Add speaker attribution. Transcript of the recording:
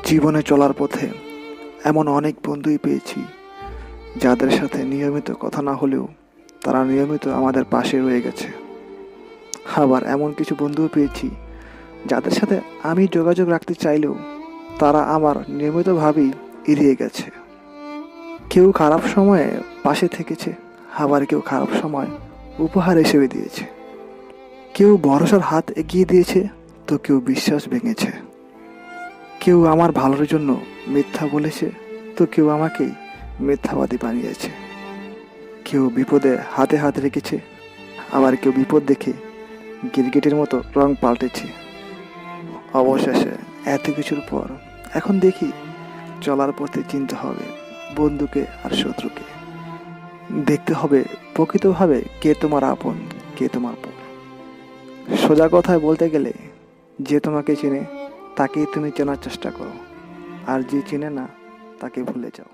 Speaker 1: জীবনে চলার পথে এমন অনেক বন্ধুই পেয়েছি যাদের সাথে নিয়মিত কথা না হলেও তারা নিয়মিত আমাদের পাশে রয়ে গেছে। আবার এমন কিছু বন্ধুও পেয়েছি যাদের সাথে আমি যোগাযোগ রাখতে চাইলেও তারা আমার নিয়মিতভাবেই এড়িয়ে গেছে। কেউ খারাপ সময়ে পাশে থেকেছে, আবার কেউ খারাপ সময় উপহার হিসেবে দিয়েছে। কেউ ভরসার হাত এগিয়ে দিয়েছে, তো কেউ বিশ্বাস ভেঙেছে। কেউ আমার ভালোর জন্য মিথ্যা বলেছে, তো কেউ আমাকেই মিথ্যাবাদী বানিয়েছে। কেউ বিপদে হাতে হাত রেখেছে, আবার কেউ বিপদ দেখে গিরগিটির মতো রং পাল্টেছে। অবশেষে এত কিছুর পর এখন দেখি চলার পথে চিনতে হবে বন্ধুকে আর শত্রুকে। দেখতে হবে প্রকৃতভাবে কে তোমার আপন, কে তোমার পর। সোজা কথায় বলতে গেলে, যে তোমাকে চেনে তাকেই তুমি চেনার চেষ্টা করো, আর যে চেনে না তাকে ভুলে যাও।